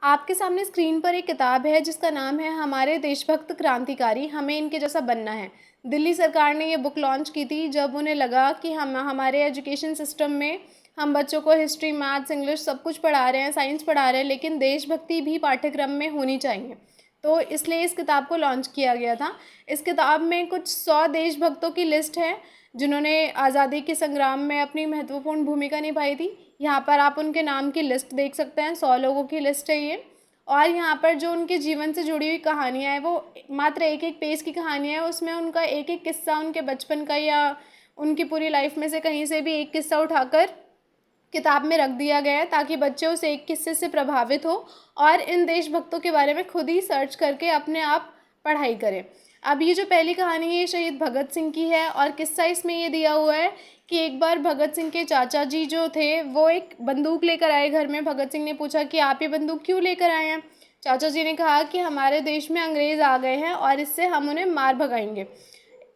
आपके सामने स्क्रीन पर एक किताब है जिसका नाम है हमारे देशभक्त क्रांतिकारी, हमें इनके जैसा बनना है। दिल्ली सरकार ने ये बुक लॉन्च की थी जब उन्हें लगा कि हम हमारे एजुकेशन सिस्टम में हम बच्चों को हिस्ट्री, मैथ्स, इंग्लिश सब कुछ पढ़ा रहे हैं, साइंस पढ़ा रहे हैं, लेकिन देशभक्ति भी पाठ्यक्रम में होनी चाहिए। तो इसलिए इस किताब को लॉन्च किया गया था। इस किताब में कुछ 100 देशभक्तों की लिस्ट है जिन्होंने आज़ादी के संग्राम में अपनी महत्वपूर्ण भूमिका निभाई थी। यहाँ पर आप उनके नाम की लिस्ट देख सकते हैं, 100 लोगों की लिस्ट है ये। और यहाँ पर जो उनके जीवन से जुड़ी हुई कहानियाँ हैं वो मात्र एक एक पेज की कहानियाँ हैं, उसमें उनका एक एक किस्सा उनके बचपन का या उनकी पूरी लाइफ में से कहीं से भी एक किस्सा उठाकर किताब में रख दिया गया है ताकि बच्चे उस एक किस्से से प्रभावित हो और इन देशभक्तों के बारे में खुद ही सर्च करके अपने आप पढ़ाई करें। अब ये जो पहली कहानी है ये शहीद भगत सिंह की है और किस्सा इसमें ये दिया हुआ है कि एक बार भगत सिंह के चाचा जी जो थे वो एक बंदूक लेकर आए घर में। भगत सिंह ने पूछा कि आप ये बंदूक क्यों लेकर आए हैं। चाचा जी ने कहा कि हमारे देश में अंग्रेज़ आ गए हैं और इससे हम उन्हें मार भगाएंगे।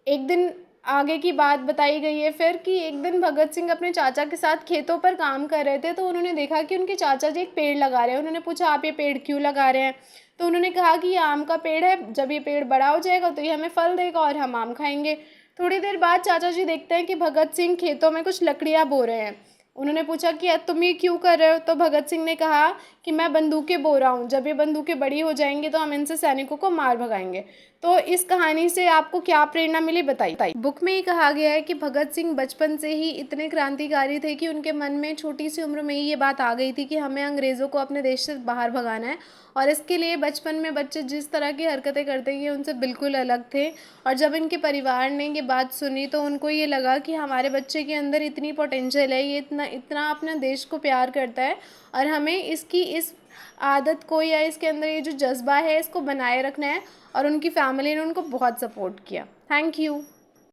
एक दिन आगे की बात बताई गई है फिर कि एक दिन भगत सिंह अपने चाचा के साथ खेतों पर काम कर रहे थे तो उन्होंने देखा कि उनके चाचा जी एक पेड़ लगा रहे हैं। उन्होंने पूछा आप ये पेड़ क्यों लगा रहे हैं। तो उन्होंने कहा कि ये आम का पेड़ है, जब ये पेड़ बड़ा हो जाएगा तो ये हमें फल देगा और हम आम खाएंगे। थोड़ी देर बाद चाचा जी देखते हैं कि भगत सिंह खेतों में कुछ लकड़ियाँ बो रहे हैं। उन्होंने पूछा कि तुम ये क्यों कर रहे हो। तो भगत सिंह ने कहा कि मैं बंदूकें बो रहा हूँ, जब ये बंदूकें बड़ी हो जाएंगी तो हम इनसे सैनिकों को मार भगाएंगे। तो इस कहानी से आपको क्या प्रेरणा मिली बताइए। बुक में ये कहा गया है कि भगत सिंह बचपन से ही इतने क्रांतिकारी थे कि उनके मन में छोटी सी उम्र में ही ये बात आ गई थी कि हमें अंग्रेज़ों को अपने देश से बाहर भगाना है। और इसके लिए बचपन में बच्चे जिस तरह की हरकतें करते हैं ये उनसे बिल्कुल अलग थे। और जब इनके परिवार ने ये बात सुनी तो उनको ये लगा कि हमारे बच्चे के अंदर इतनी पोटेंशियल है, ये इतना इतना अपने देश को प्यार करता है और हमें इसकी इस आदत को या इसके अंदर ये जो जज्बा है इसको बनाए रखना है। और उनकी फैमिली ने उनको बहुत सपोर्ट किया। Thank you.